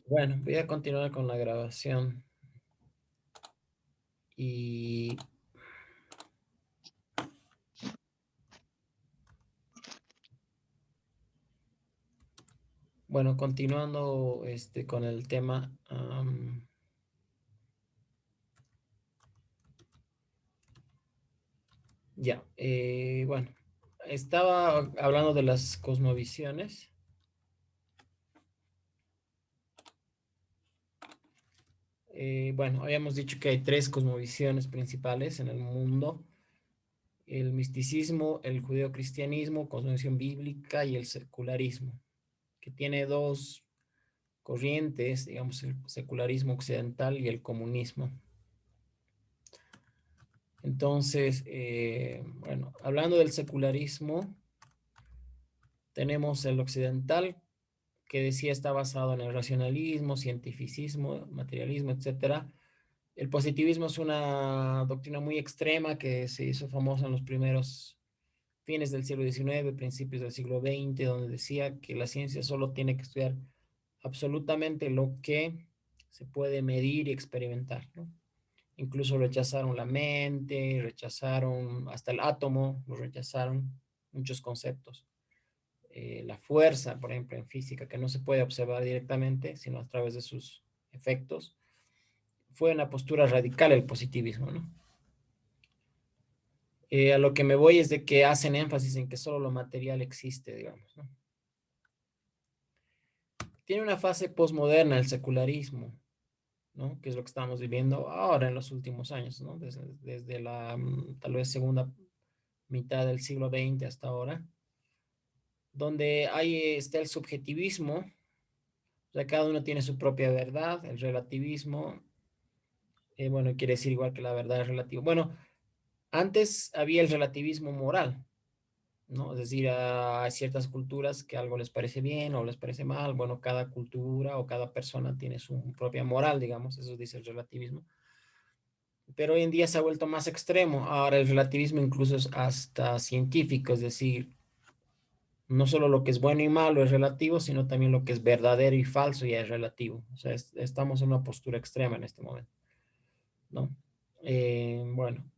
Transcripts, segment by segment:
Bueno, voy a continuar con la grabación. Y bueno, continuando con el tema. Ya, bueno, estaba hablando de las cosmovisiones. Bueno, habíamos dicho que hay tres cosmovisiones principales en el mundo: el misticismo, el judeocristianismo, cosmovisión bíblica, y el secularismo, que tiene dos corrientes, digamos, el secularismo occidental y el comunismo. Entonces, bueno, hablando del secularismo, tenemos el occidental, que decía está basado en el racionalismo, cientificismo, materialismo, etcétera. El positivismo es una doctrina muy extrema que se hizo famosa en los primeros fines del siglo XIX, principios del siglo XX, donde decía que la ciencia solo tiene que estudiar absolutamente lo que se puede medir y experimentar, ¿no? Incluso rechazaron la mente, rechazaron hasta el átomo, lo rechazaron, muchos conceptos. La fuerza, por ejemplo, en física, que no se puede observar directamente, sino a través de sus efectos. Fue una postura radical el positivismo, ¿no? A lo que me voy es de que hacen énfasis en que solo lo material existe, digamos, ¿no? Tiene una fase posmoderna el secularismo, ¿no? Que es lo que estamos viviendo ahora en los últimos años, ¿no? Desde la tal vez segunda mitad del siglo XX hasta ahora, donde ahí está el subjetivismo, o sea, cada uno tiene su propia verdad, el relativismo, bueno, quiere decir igual que la verdad es relativo. Bueno, antes había el relativismo moral, ¿no? Es decir, hay ciertas culturas que algo les parece bien o les parece mal. Bueno, cada cultura o cada persona tiene su propia moral, digamos, eso dice el relativismo. Pero hoy en día se ha vuelto más extremo. Ahora el relativismo incluso es hasta científico, es decir, no solo lo que es bueno y malo es relativo, sino también lo que es verdadero y falso ya es relativo. O sea, estamos en una postura extrema en este momento, ¿no? Bueno,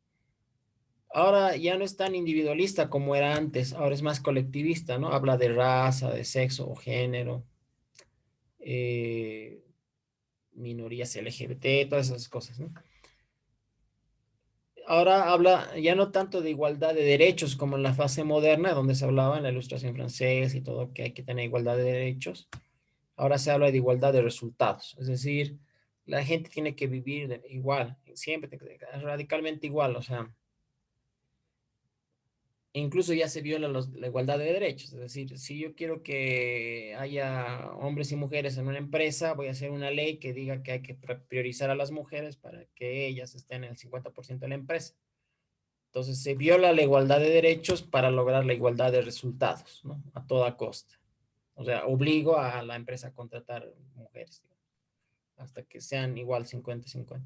ahora ya no es tan individualista como era antes, ahora es más colectivista, ¿no? Habla de raza, de sexo o género, eh, minorías LGBT, todas esas cosas, ¿no? Ahora habla ya no tanto de igualdad de derechos como en la fase moderna, donde se hablaba en la Ilustración francesa y todo, que hay que tener igualdad de derechos. Ahora se habla de igualdad de resultados, es decir, la gente tiene que vivir igual, siempre radicalmente igual, o sea, incluso ya se viola la igualdad de derechos, es decir, si yo quiero que haya hombres y mujeres en una empresa, voy a hacer una ley que diga que hay que priorizar a las mujeres para que ellas estén en el 50% de la empresa. Entonces se viola la igualdad de derechos para lograr la igualdad de resultados, ¿no? A toda costa. O sea, obligo a la empresa a contratar mujeres, digamos, hasta que sean igual 50-50.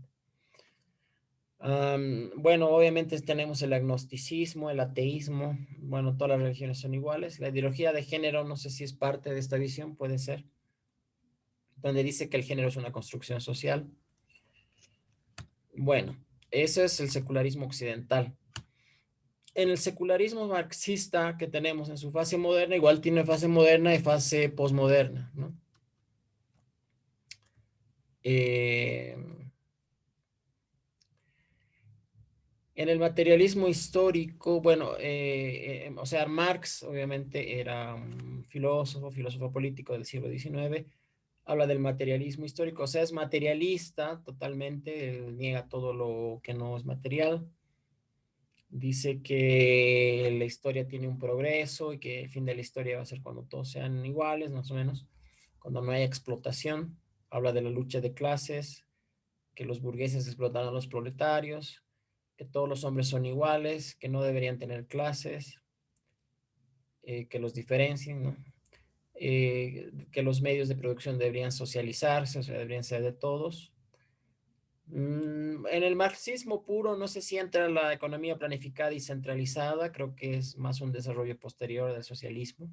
Bueno, obviamente tenemos el agnosticismo, el ateísmo, bueno, todas las religiones son iguales. La ideología de género, no sé si es parte de esta visión, puede ser, donde dice que el género es una construcción social. Bueno, eso es el secularismo occidental. En el secularismo marxista que tenemos en su fase moderna, igual tiene fase moderna y fase posmoderna, ¿no? Eh, en el materialismo histórico, bueno, o sea, Marx obviamente era un filósofo político del siglo XIX, habla del materialismo histórico, o sea, es materialista totalmente, él niega todo lo que no es material, dice que la historia tiene un progreso y que el fin de la historia va a ser cuando todos sean iguales, más o menos, cuando no haya explotación. Habla de la lucha de clases, que los burgueses explotan a los proletarios, que todos los hombres son iguales, que no deberían tener clases, que los diferencien, ¿no? Que los medios de producción deberían socializarse, o sea, deberían ser de todos. En el marxismo puro no sé si entra la economía planificada y centralizada, creo que es más un desarrollo posterior del socialismo.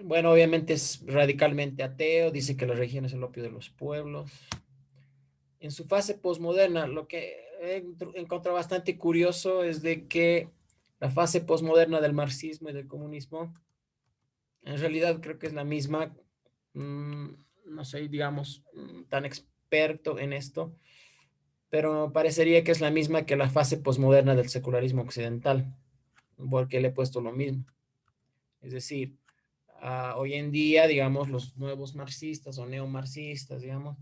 Bueno, obviamente es radicalmente ateo, dice que la religión es el opio de los pueblos. En su fase posmoderna, lo que he encontrado bastante curioso es de que la fase posmoderna del marxismo y del comunismo, en realidad creo que es la misma. Mm, no soy, digamos, tan experto en esto, pero parecería que es la misma que la fase posmoderna del secularismo occidental, porque le he puesto lo mismo. Es decir, hoy en día, digamos, los nuevos marxistas o neomarxistas, digamos,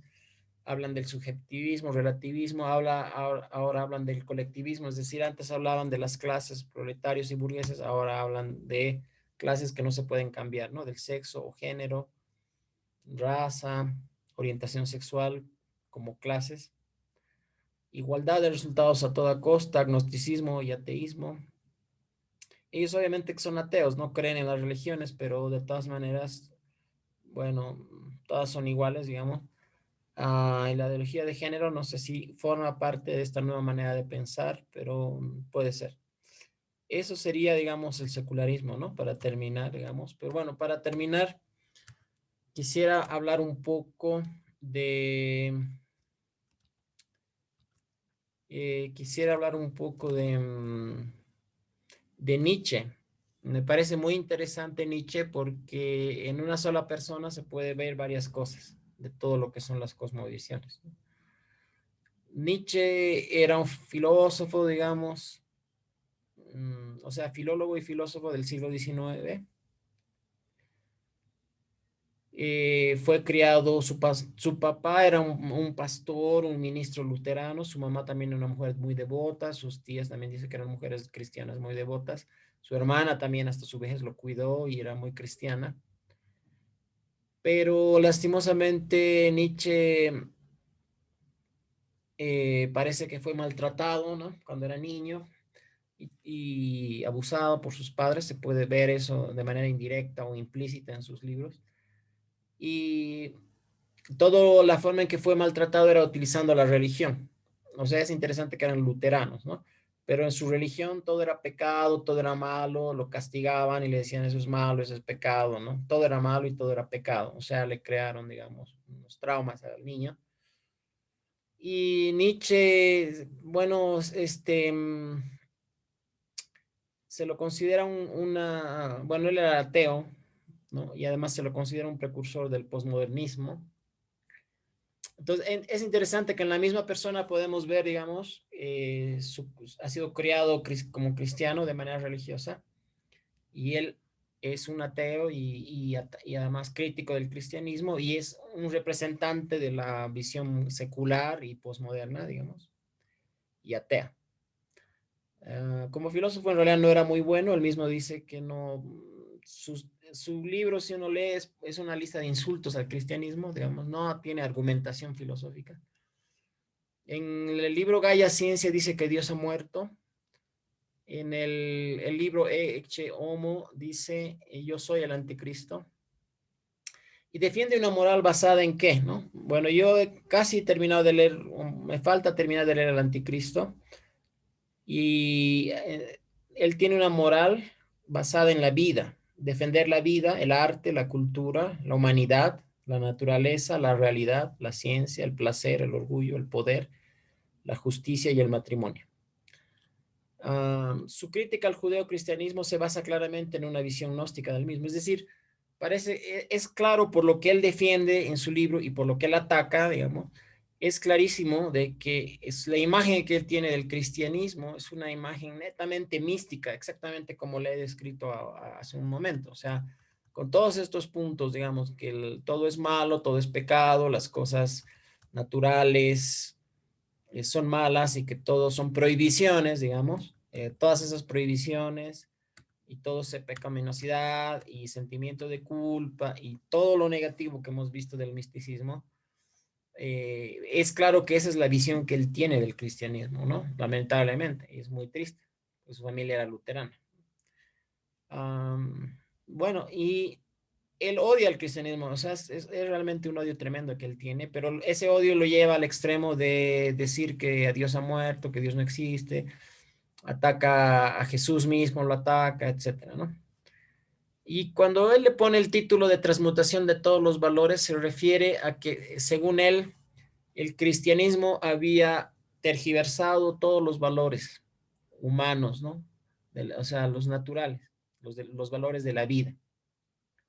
hablan del subjetivismo, relativismo, ahora hablan del colectivismo, es decir, antes hablaban de las clases proletarios y burgueses, ahora hablan de clases que no se pueden cambiar, ¿no? Del sexo o género, raza, orientación sexual como clases, igualdad de resultados a toda costa, agnosticismo y ateísmo. Ellos obviamente que son ateos, no creen en las religiones, pero de todas maneras, bueno, todas son iguales, digamos. Y la ideología de género, no sé si forma parte de esta nueva manera de pensar, pero puede ser. Eso sería, digamos, el secularismo, ¿no? Para terminar, digamos. Pero bueno, para terminar, quisiera hablar un poco quisiera hablar un poco de Nietzsche. Me parece muy interesante Nietzsche porque en una sola persona se puede ver varias cosas de todo lo que son las cosmovisiones. Nietzsche era un filósofo, digamos, o sea, filólogo y filósofo del siglo XIX. Fue criado, su papá era un pastor, un ministro luterano, su mamá también era una mujer muy devota, sus tías también dice que eran mujeres cristianas muy devotas, su hermana también hasta su vejez lo cuidó y era muy cristiana, pero lastimosamente Nietzsche parece que fue maltratado, ¿no? Cuando era niño y abusado por sus padres, se puede ver eso de manera indirecta o implícita en sus libros. Y toda la forma en que fue maltratado era utilizando la religión. O sea, es interesante que eran luteranos, ¿no? Pero en su religión todo era pecado, todo era malo, lo castigaban y le decían eso es malo, eso es pecado, ¿no? Todo era malo y todo era pecado. O sea, le crearon, digamos, unos traumas al niño. Y Nietzsche, bueno, se lo considera bueno, él era ateo, ¿no? Y además se lo considera un precursor del posmodernismo. Entonces, es interesante que en la misma persona podemos ver, digamos, ha sido criado como cristiano de manera religiosa y él es un ateo y además crítico del cristianismo y es un representante de la visión secular y posmoderna, digamos, y atea. Como filósofo en realidad no era muy bueno, él mismo dice que no, su libro si uno lee es una lista de insultos al cristianismo, digamos, no tiene argumentación filosófica. En el libro Gaia Ciencia dice que Dios ha muerto. En el libro Ecce Homo dice yo soy el anticristo. Y defiende una moral basada en qué, ¿no? Bueno, yo he casi terminado de leer, me falta terminar de leer el anticristo. Y él tiene una moral basada en la vida, defender la vida, el arte, la cultura, la humanidad, la naturaleza, la realidad, la ciencia, el placer, el orgullo, el poder, la justicia y el matrimonio. Su crítica al judeocristianismo se basa claramente en una visión gnóstica del mismo, es decir, es claro por lo que él defiende en su libro y por lo que él ataca, digamos, es clarísimo de que es la imagen que él tiene del cristianismo es una imagen netamente mística, exactamente como le he descrito hace un momento, o sea, con todos estos puntos, digamos, que todo es malo, todo es pecado, las cosas naturales, son malas y que todos son prohibiciones, digamos, todas esas prohibiciones y todo ese pecaminosidad y sentimiento de culpa y todo lo negativo que hemos visto del misticismo, es claro que esa es la visión que él tiene del cristianismo, ¿no? Lamentablemente, y es muy triste, pues su familia era luterana. Bueno, y él odia al cristianismo, o sea, es realmente un odio tremendo que él tiene, pero ese odio lo lleva al extremo de decir que Dios ha muerto, que Dios no existe, ataca a Jesús mismo, lo ataca, etcétera, ¿no? Y cuando él le pone el título de transmutación de todos los valores, se refiere a que, según él, el cristianismo había tergiversado todos los valores humanos, ¿no? O sea, los naturales, los valores de la vida,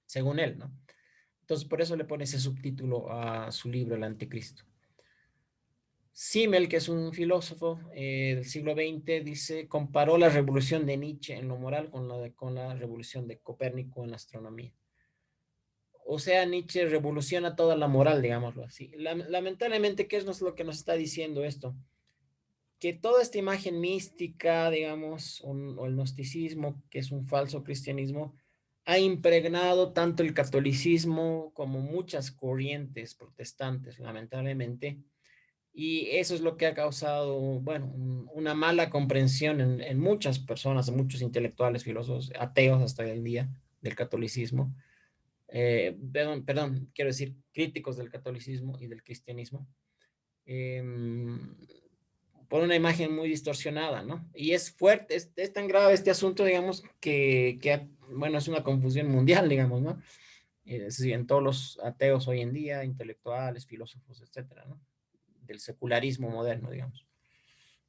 según él, ¿no? Entonces, por eso le pone ese subtítulo a su libro, El Anticristo. Simmel, que es un filósofo del siglo XX, dice, comparó la revolución de Nietzsche en lo moral con la revolución de Copérnico en la astronomía. O sea, Nietzsche revoluciona toda la moral, digámoslo así. Lamentablemente, ¿qué es lo que nos está diciendo esto? Que toda esta imagen mística, digamos, o el gnosticismo, que es un falso cristianismo, ha impregnado tanto el catolicismo como muchas corrientes protestantes, lamentablemente, y eso es lo que ha causado, bueno, una mala comprensión en muchas personas, en muchos intelectuales, filósofos, ateos hasta hoy en día del catolicismo. Perdón, quiero decir críticos del catolicismo y del cristianismo. Eh, por una imagen muy distorsionada, ¿no? Y es fuerte, es tan grave este asunto, digamos, bueno, es una confusión mundial, digamos, ¿no? Es decir, en todos los ateos hoy en día, intelectuales, filósofos, etcétera, ¿no? Del secularismo moderno, digamos,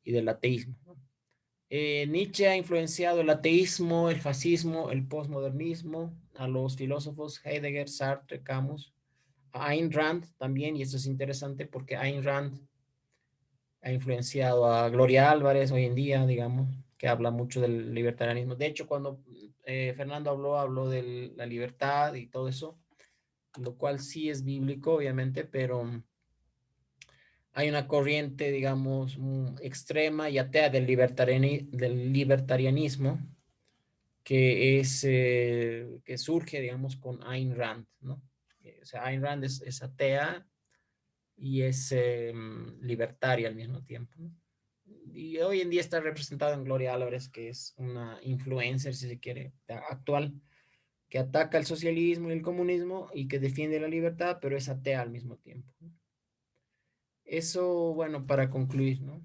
y del ateísmo, ¿no? Nietzsche ha influenciado el ateísmo, el fascismo, el posmodernismo, a los filósofos Heidegger, Sartre, Camus, a Ayn Rand también, y esto es interesante porque Ayn Rand ha influenciado a Gloria Álvarez hoy en día, digamos, que habla mucho del libertarianismo. De hecho, cuando Fernando habló de la libertad y todo eso, lo cual sí es bíblico, obviamente, pero hay una corriente, digamos, extrema y atea del libertarianismo que surge, digamos, con Ayn Rand, ¿no? O sea, Ayn Rand es atea y es libertaria al mismo tiempo, ¿no? Y hoy en día está representado en Gloria Álvarez, que es una influencer, si se quiere, actual, que ataca el socialismo y el comunismo y que defiende la libertad, pero es atea al mismo tiempo, ¿no? Eso, bueno, para concluir, ¿no?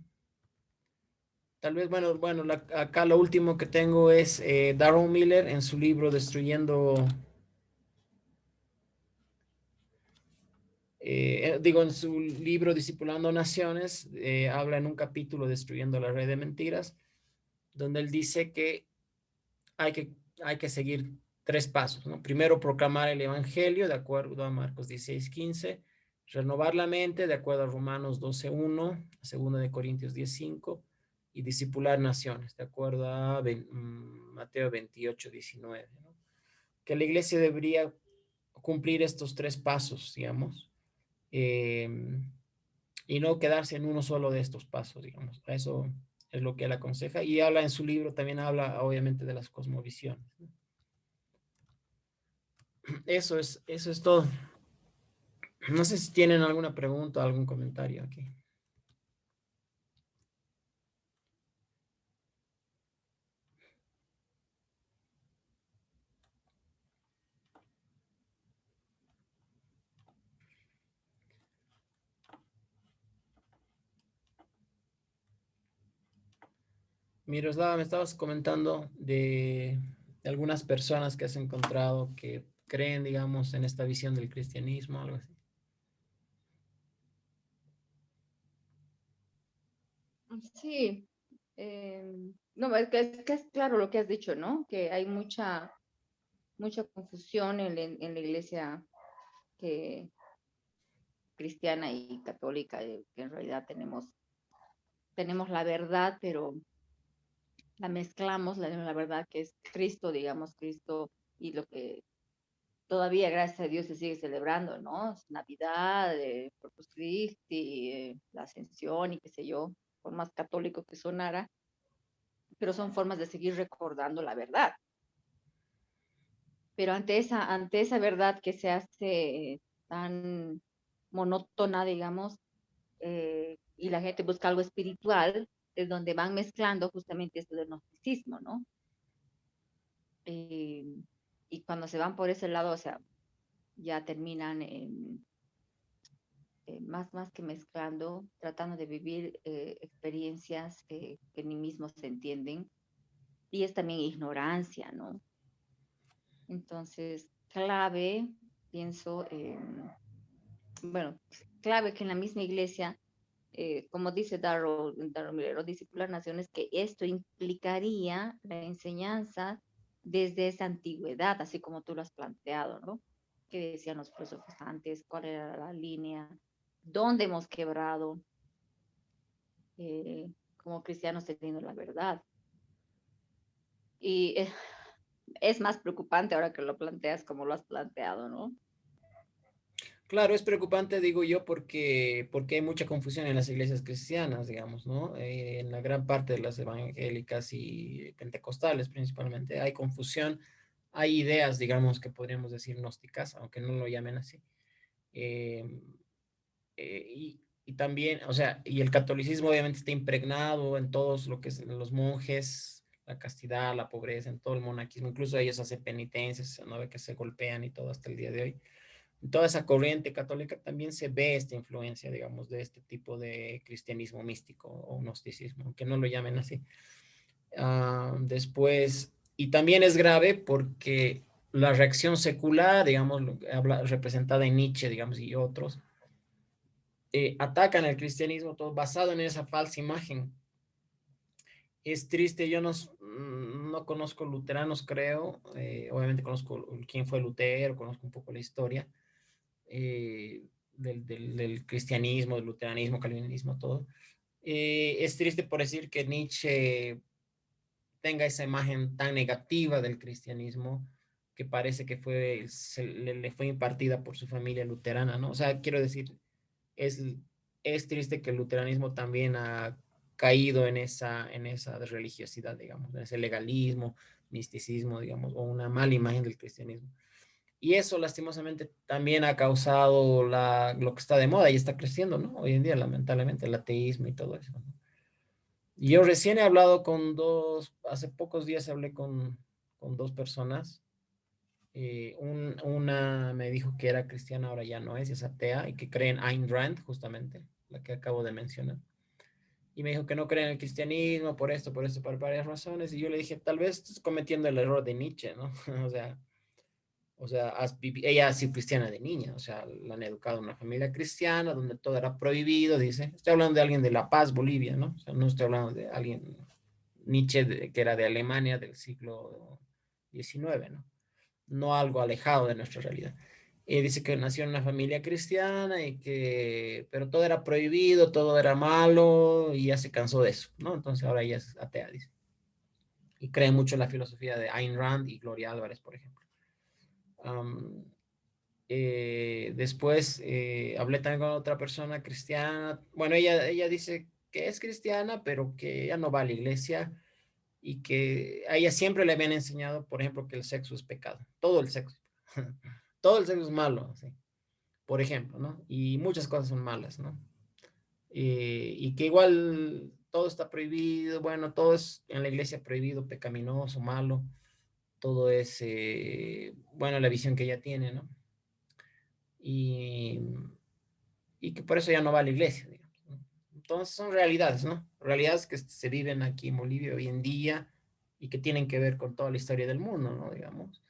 Tal vez, bueno, acá lo último que tengo es Darren Miller en su libro en su libro Discipulando Naciones, habla en un capítulo Destruyendo la Red de Mentiras, donde él dice que hay que, hay que seguir tres pasos, ¿no? Primero, proclamar el Evangelio, de acuerdo a Marcos 16:15, renovar la mente, de acuerdo a Romanos 12:1, segunda de Corintios 10:5, y discipular naciones, de acuerdo a Mateo 28:19, ¿no? Que la iglesia debería cumplir estos tres pasos, digamos, eh, y no quedarse en uno solo de estos pasos, digamos. Eso es lo que él aconseja y habla en su libro, también habla obviamente de las cosmovisiones, ¿no? Eso es todo. No sé si tienen alguna pregunta, algún comentario aquí. Miroslava, me estabas comentando de algunas personas que has encontrado que creen, digamos, en esta visión del cristianismo, algo así. Sí, no, es que es claro lo que has dicho, ¿no? Que hay mucha confusión en la iglesia que, cristiana y católica, que en realidad tenemos la verdad, pero la mezclamos, la verdad que es Cristo, digamos, Cristo y lo que todavía, gracias a Dios, se sigue celebrando, ¿no? Es Navidad, Corpus Christi, la Ascensión y qué sé yo, por más católico que sonara, pero son formas de seguir recordando la verdad. Pero ante esa verdad que se hace tan monótona, digamos, y la gente busca algo espiritual, es donde van mezclando justamente esto del gnosticismo, ¿no? Eh, y cuando se van por ese lado, o sea, ya terminan más que mezclando, tratando de vivir experiencias que ni mismos se entienden. Y es también ignorancia, ¿no? Entonces, clave, pienso, bueno, clave que en la misma iglesia, como dice Darrow Miller, discipular naciones, que esto implicaría la enseñanza desde esa antigüedad, así como tú lo has planteado, ¿no? ¿Qué decían los filósofos antes? ¿Cuál era la línea? ¿Dónde hemos quebrado como cristianos teniendo la verdad? Y es más preocupante ahora que lo planteas como lo has planteado, ¿no? Claro, es preocupante, digo yo, porque hay mucha confusión en las iglesias cristianas, digamos, ¿no? En la gran parte de las evangélicas y pentecostales principalmente hay confusión, hay ideas, digamos, que podríamos decir gnósticas, aunque no lo llamen así. Eh, y también, o sea, y el catolicismo obviamente está impregnado en todos lo que es los monjes, la castidad, la pobreza, en todo el monaquismo, incluso ellos hacen penitencias, ¿no? Que se golpean y todo hasta el día de hoy. En toda esa corriente católica también se ve esta influencia, digamos, de este tipo de cristianismo místico o gnosticismo, aunque no lo llamen así. Después, y también es grave porque la reacción secular, digamos, representada en Nietzsche, digamos, y otros, atacan el cristianismo todo basado en esa falsa imagen. Es triste, yo no conozco luteranos, creo, obviamente conozco quién fue Lutero, conozco un poco la historia, del cristianismo, del luteranismo, calvinismo, todo. Es triste por decir que Nietzsche tenga esa imagen tan negativa del cristianismo que parece que le fue impartida por su familia luterana, ¿no? O sea, quiero decir, es, es triste que el luteranismo también ha caído en esa religiosidad, digamos, en ese legalismo, misticismo, digamos, o una mala imagen del cristianismo. Y eso lastimosamente también ha causado lo que está de moda y está creciendo, ¿no? Hoy en día, lamentablemente, el ateísmo y todo eso, ¿no? Y yo recién he hablado con hace pocos días hablé con dos personas. Una me dijo que era cristiana, ahora ya no es atea y que cree en Ayn Rand, justamente, la que acabo de mencionar. Y me dijo que no cree en el cristianismo por esto, por varias razones. Y yo le dije, tal vez estás cometiendo el error de Nietzsche, ¿no? O sea, ella ha sido cristiana de niña, o sea, la han educado en una familia cristiana donde todo era prohibido, dice. Estoy hablando de alguien de La Paz, Bolivia, ¿no? O sea, no estoy hablando de alguien, Nietzsche, que era de Alemania del siglo XIX, ¿no? No algo alejado de nuestra realidad. Dice que nació en una familia cristiana pero todo era prohibido, todo era malo y ya se cansó de eso, ¿no? Entonces ahora ella es atea, dice. Y cree mucho en la filosofía de Ayn Rand y Gloria Álvarez, por ejemplo. Um, Después hablé también con otra persona cristiana. Bueno, ella dice que es cristiana, pero que ella no va a la iglesia y que a ella siempre le habían enseñado, por ejemplo, que el sexo es pecado. Todo el sexo. Todo el sexo es malo, ¿sí? Por ejemplo, ¿no? Y muchas cosas son malas, ¿no? Y que igual todo está prohibido, bueno, todo es en la iglesia prohibido, pecaminoso, malo, todo es, bueno, la visión que ella tiene, ¿no? Y, y que por eso ya no va a la iglesia, digamos, ¿no? Entonces son realidades, ¿no? Realidades que se viven aquí en Bolivia hoy en día y que tienen que ver con toda la historia del mundo, ¿no? Digamos.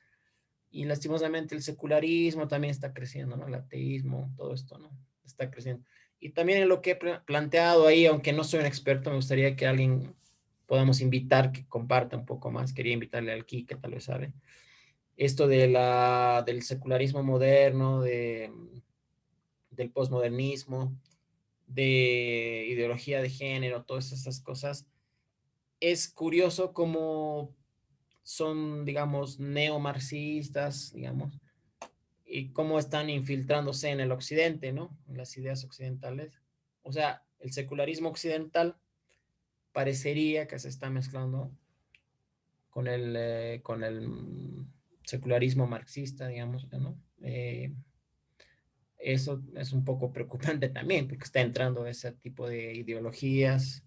Y lastimosamente el secularismo también está creciendo, ¿no? El ateísmo, todo esto, ¿no? Está creciendo. Y también en lo que he planteado ahí, aunque no soy un experto, me gustaría que alguien podamos invitar que comparta un poco más. Quería invitarle al Ki, que tal vez sabe. Esto del secularismo moderno, del posmodernismo, de ideología de género, todas esas cosas. Es curioso cómo son, digamos, neomarxistas, digamos, y cómo están infiltrándose en el occidente, ¿no? En las ideas occidentales. O sea, el secularismo occidental parecería que se está mezclando con el secularismo marxista, digamos, ¿no? Eso es un poco preocupante también, porque está entrando ese tipo de ideologías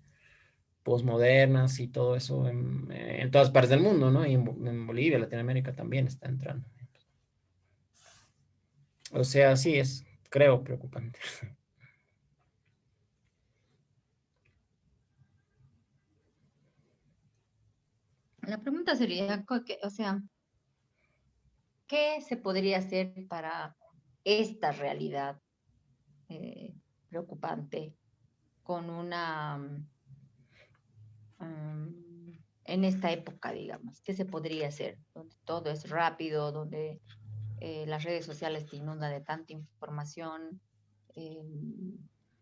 posmodernas y todo eso en todas partes del mundo, ¿no? Y en Bolivia, Latinoamérica también está entrando. O sea, sí es, creo, preocupante. La pregunta sería, o sea, ¿qué se podría hacer para esta realidad eh, preocupante con una, en esta época, digamos? ¿Qué se podría hacer? Donde todo es rápido, donde las redes sociales te inundan de tanta información, eh,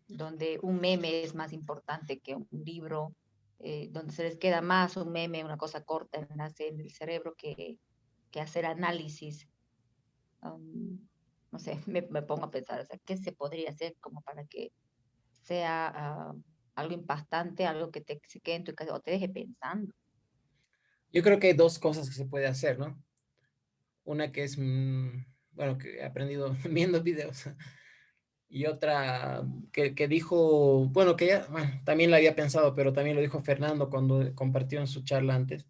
donde un meme es más importante que un libro, donde se les queda más un meme, una cosa corta en el cerebro que hacer análisis. Um, no sé, me pongo a pensar, o sea, ¿qué se podría hacer como para que sea algo impactante, algo que se quede en tu cabeza o te deje pensando? Yo creo que hay dos cosas que se puede hacer, ¿no? Una que es, bueno, que he aprendido viendo videos, y otra que dijo, bueno, que ya, bueno, también la había pensado, pero también lo dijo Fernando cuando compartió en su charla antes,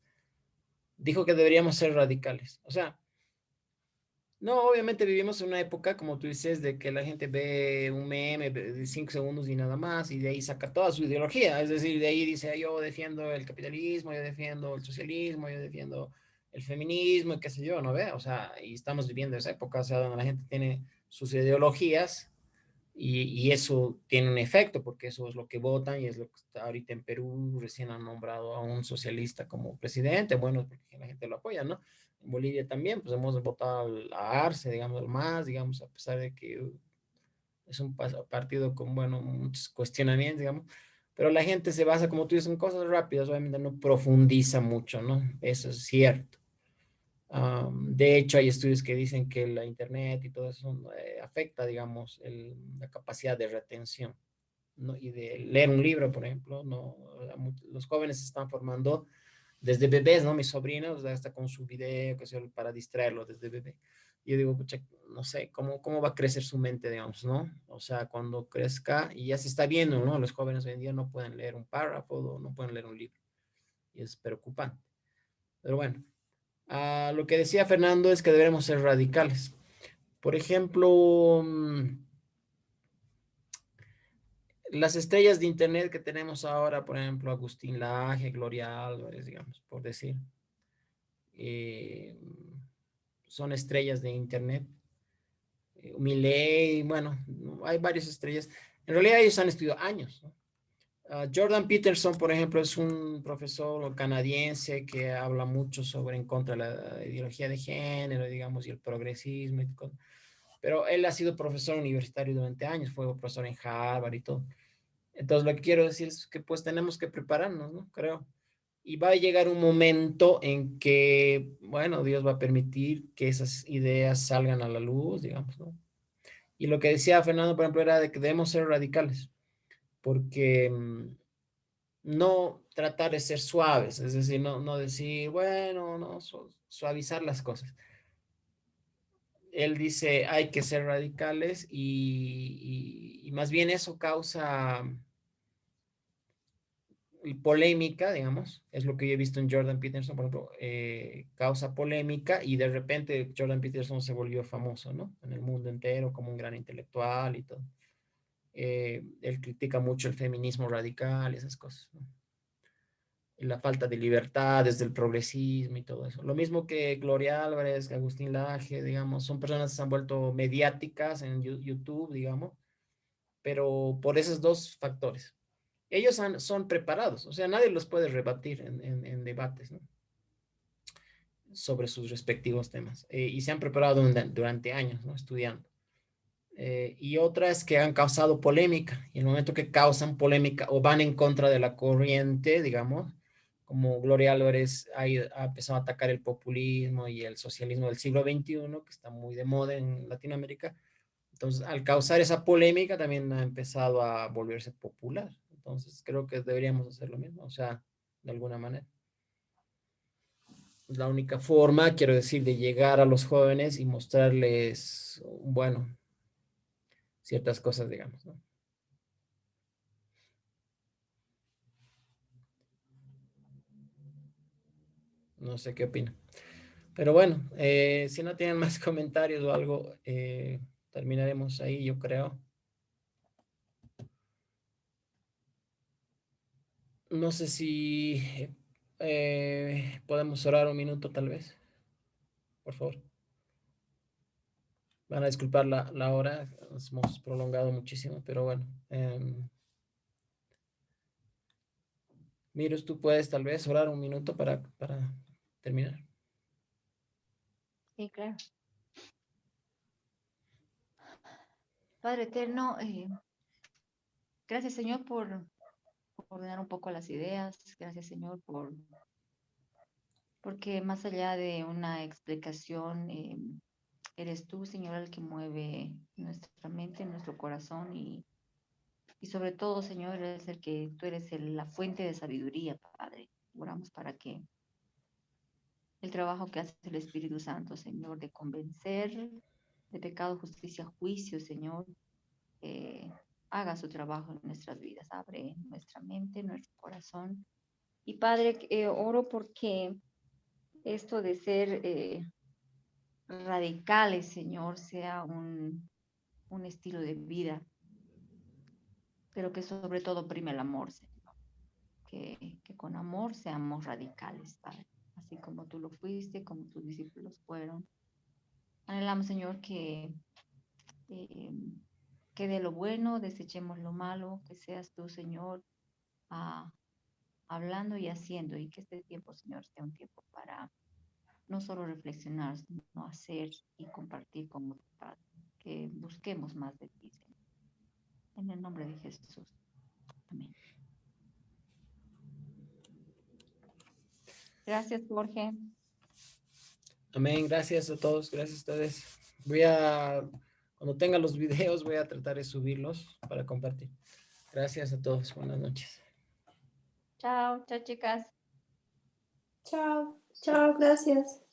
dijo que deberíamos ser radicales. O sea, no, obviamente vivimos en una época, como tú dices, de que la gente ve un meme de 5 segundos y nada más, y de ahí saca toda su ideología. Es decir, de ahí dice, yo defiendo el capitalismo, yo defiendo el socialismo, yo defiendo el feminismo, y qué sé yo, ¿no ve? O sea, y estamos viviendo esa época, o sea, donde la gente tiene sus ideologías y eso tiene un efecto, porque eso es lo que votan y es lo que está ahorita en Perú. Recién han nombrado a un socialista como presidente, bueno, porque la gente lo apoya, ¿no? En Bolivia también, pues hemos votado a Arce, digamos, al MAS, digamos, a pesar de que es un partido con, bueno, muchos cuestionamientos, digamos, pero la gente se basa, como tú dices, en cosas rápidas, obviamente no profundiza mucho, ¿no? Eso es cierto. De hecho, hay estudios que dicen que la internet y todo eso afecta, digamos, la capacidad de retención, ¿no? Y de leer un libro, por ejemplo, ¿no? Los jóvenes se están formando desde bebés, ¿no? Mis sobrinos, hasta con su video, que sea para distraerlos desde bebé. Y yo digo, pucha, no sé, ¿cómo va a crecer su mente, digamos, ¿no? O sea, cuando crezca, y ya se está viendo, ¿no? Los jóvenes hoy en día no pueden leer un párrafo o no pueden leer un libro. Y es preocupante. Pero bueno, lo que decía Fernando es que debemos ser radicales. Por ejemplo, las estrellas de Internet que tenemos ahora, por ejemplo, Agustín Laje, Gloria Álvarez, digamos, por decir, eh, son estrellas de Internet. Miley, bueno, hay varias estrellas. En realidad ellos han estudiado años, ¿no? Jordan Peterson, por ejemplo, es un profesor canadiense que habla mucho sobre en contra de la ideología de género, digamos, y el progresismo. Pero él ha sido profesor universitario durante años, fue profesor en Harvard y todo. Entonces, lo que quiero decir es que pues tenemos que prepararnos, ¿no? Creo. Y va a llegar un momento en que, bueno, Dios va a permitir que esas ideas salgan a la luz, digamos, ¿no? Y lo que decía Fernando, por ejemplo, era de que debemos ser radicales, porque no tratar de ser suaves, es decir, no decir, bueno, no, suavizar las cosas. Él dice, hay que ser radicales y más bien eso causa polémica, digamos, es lo que yo he visto en Jordan Peterson, por ejemplo, causa polémica y de repente Jordan Peterson se volvió famoso, ¿no? En el mundo entero como un gran intelectual y todo. Él critica mucho el feminismo radical y esas cosas, ¿no? La falta de libertad desde el progresismo y todo eso. Lo mismo que Gloria Álvarez, que Agustín Laje, digamos, son personas que se han vuelto mediáticas en YouTube, digamos, pero por esos dos factores. Ellos son preparados, o sea, nadie los puede rebatir en debates, ¿no? Sobre sus respectivos temas. Y se han preparado durante años, ¿no? Estudiando. Y otras que han causado polémica. Y en el momento que causan polémica o van en contra de la corriente, digamos, como Gloria Álvarez ha empezado a atacar el populismo y el socialismo del siglo XXI, que está muy de moda en Latinoamérica. Entonces, al causar esa polémica, también ha empezado a volverse popular. Entonces, creo que deberíamos hacer lo mismo, o sea, de alguna manera. Es la única forma, quiero decir, de llegar a los jóvenes y mostrarles, bueno, ciertas cosas, digamos, ¿no? No sé qué opina. Pero bueno, si no tienen más comentarios o algo, terminaremos ahí, yo creo. No sé si podemos orar un minuto, tal vez, por favor. Van a disculpar la hora, nos hemos prolongado muchísimo, pero bueno. Miros, tú puedes tal vez orar un minuto para terminar. Sí, claro. Padre eterno, gracias Señor por ordenar un poco las ideas. Gracias Señor porque más allá de una explicación, eres tú, Señor, el que mueve nuestra mente, nuestro corazón y sobre todo, Señor, eres el que tú eres la fuente de sabiduría, Padre. Oramos para que el trabajo que hace el Espíritu Santo, Señor, de convencer de pecado, justicia, juicio, Señor, eh, haga su trabajo en nuestras vidas, abre nuestra mente, nuestro corazón. Y Padre, oro porque esto de ser radicales, Señor, sea un estilo de vida, pero que sobre todo prime el amor, Señor. Que con amor seamos radicales, Padre, así como tú lo fuiste, como tus discípulos fueron. Anhelamos, Señor, eh, que de lo bueno desechemos lo malo, que seas tú, Señor, ah, hablando y haciendo, y que este tiempo, Señor, sea un tiempo para no solo reflexionar, sino hacer y compartir con otros, Padre. Que busquemos más de ti, Señor. En el nombre de Jesús. Amén. Gracias, Jorge. Amén, gracias a todos, gracias a ustedes. Cuando tenga los videos, voy a tratar de subirlos para compartir. Gracias a todos, buenas noches. Chao, chao, chicas. Chao, chao, gracias.